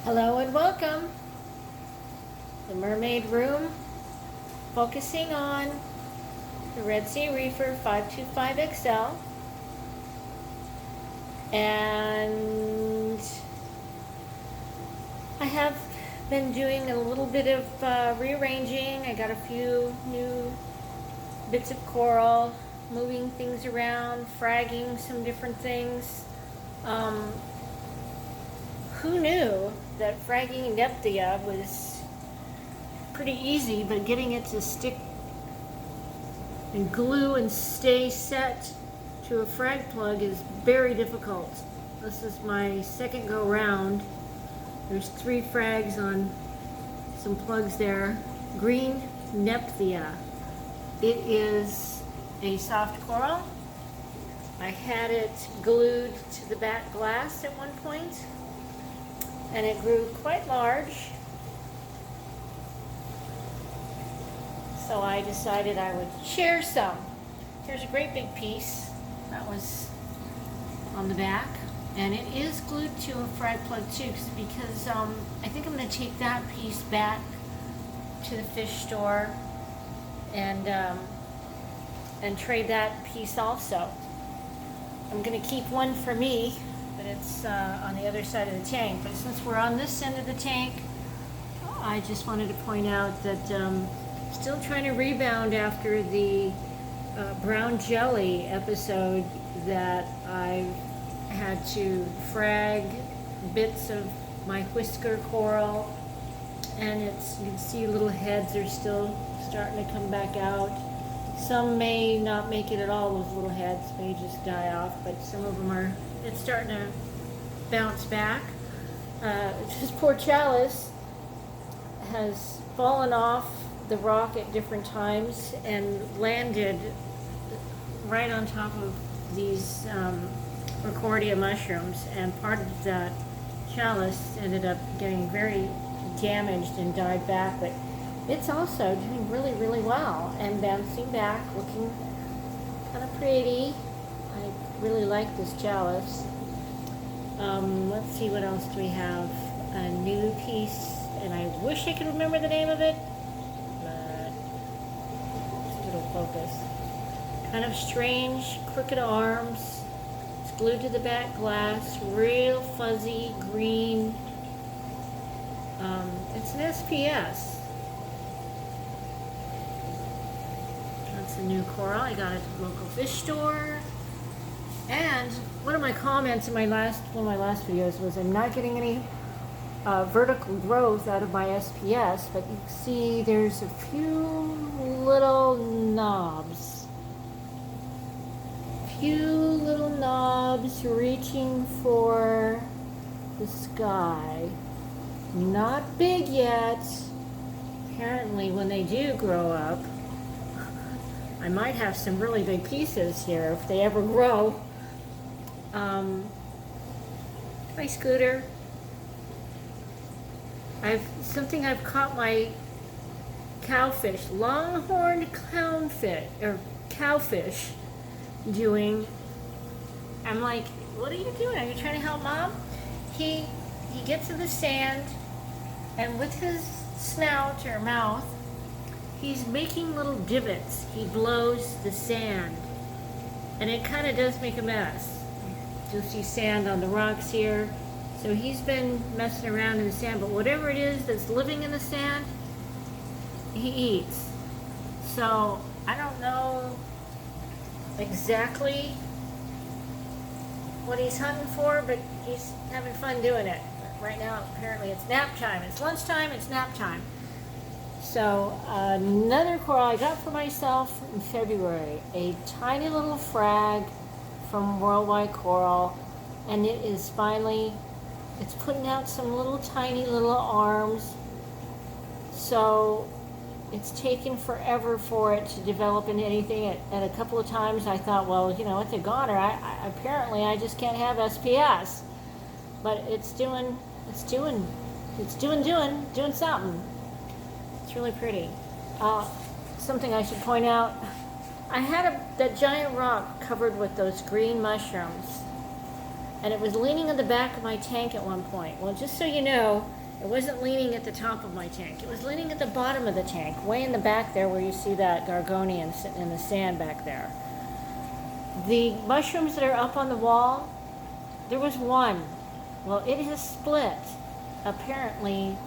Hello and welcome. The Mermaid Room, focusing on the Redsea Reefer 525XL. And I have been doing a little bit of rearranging. I got a few new bits of coral, moving things around, fragging some different things. Who knew that fragging Redsea was pretty easy, but getting it to stick and glue and stay set to a frag plug is very difficult. This is my second go round. There's 3 frags on some plugs there. Green Redsea. It is a soft coral. I had it glued to the back glass at one point, and it grew quite large. So I decided I would share some. Here's a great big piece that was on the back, and it is glued to a frag plug too, because I think I'm going to take that piece back to the fish store and trade that piece also. I'm going to keep one for me, but it's on the other side of the tank. But since we're on this end of the tank, I just wanted to point out that still trying to rebound after the brown jelly episode that I had to frag bits of my whisker coral, and you can see little heads are still starting to come back out. Some may not make it at all, those little heads may just die off, but some of them are, it's starting to bounce back. This poor chalice has fallen off the rock at different times and landed right on top of these Recordia mushrooms, and part of that chalice ended up getting very damaged and died back, but it's also doing really, really well and bouncing back, looking kind of pretty. I really like this chalice. Let's see, what else do we have? A new piece, and I wish I could remember the name of it, but it'll focus. Kind of strange, crooked arms. It's glued to the back glass, real fuzzy green. It's an SPS. That's a new coral I got at the local fish store. And one of my comments in one of my last videos was I'm not getting any vertical growth out of my SPS, but you can see there's a few little knobs. Reaching for the sky. Not big yet. Apparently when they do grow up, I might have some really big pieces here if they ever grow. My scooter. I've caught my cowfish, longhorned clownfish, or cowfish, doing. I'm like, what are you doing? Are you trying to help Mom? He gets in the sand, and with his snout or mouth, he's making little divots. He blows the sand, and it kind of does make a mess. You'll see sand on the rocks here. So he's been messing around in the sand, but whatever it is that's living in the sand, he eats. So I don't know exactly what he's hunting for, but he's having fun doing it. But right now, apparently it's nap time. It's lunchtime, it's nap time. So another coral I got for myself in February, a tiny little frag from Worldwide Coral, and it is finally, it's putting out some little tiny little arms. So it's taken forever for it to develop into anything. At a couple of times I thought, well, you know, it's a goner. Apparently I just can't have SPS, but it's doing something. It's really pretty. Something I should point out, I had that giant rock covered with those green mushrooms, and it was leaning on the back of my tank at one point. Well, just so you know, it wasn't leaning at the top of my tank. It was leaning at the bottom of the tank, way in the back there where you see that gorgonian sitting in the sand back there. The mushrooms that are up on the wall, there was one. Well, it has split. Apparently,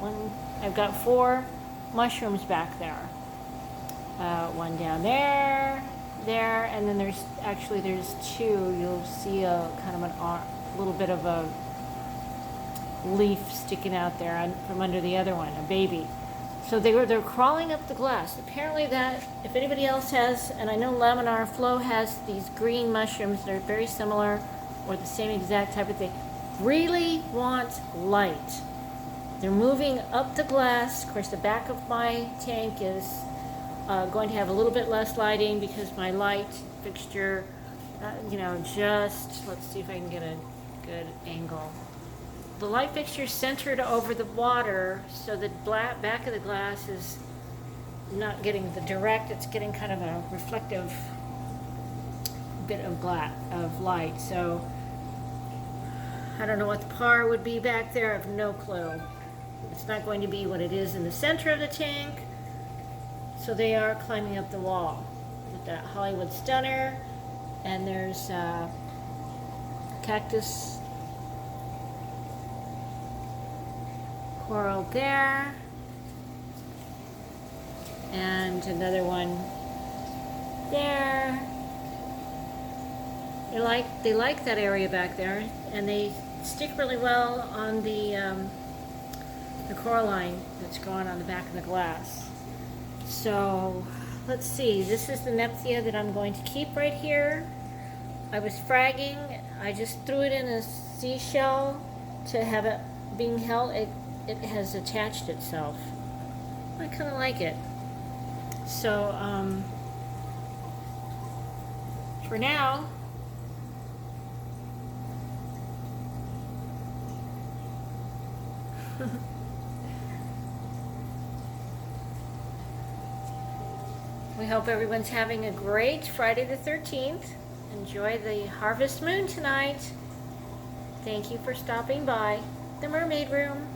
I've got 4 mushrooms back there. One down there, and then there's 2. You'll see a kind of a little bit of a leaf sticking out there from under the other one, a baby. So they're crawling up the glass. Apparently that, if anybody else has, and I know Laminar Flow has these green mushrooms that are very similar or the same exact type of thing, really want light. They're moving up the glass. Of course, the back of my tank is going to have a little bit less lighting because my light fixture, let's see if I can get a good angle. The light fixture is centered over the water, so the back of the glass is not getting the direct, it's getting kind of a reflective bit of light. So I don't know what the par would be back there, I have no clue. It's not going to be what it is in the center of the tank. So they are climbing up the wall with that Hollywood Stunner, and there's cactus coral there, and another one there. They like that area back there, and they stick really well on the coralline that's growing on the back of the glass. So let's see, this is the Nepthia that I'm going to keep right here. I was fragging, I just threw it in a seashell to have it being held. It has attached itself. I kind of like it. So for now, we hope everyone's having a great Friday the 13th. Enjoy the harvest moon tonight. Thank you for stopping by the Mermaid Room.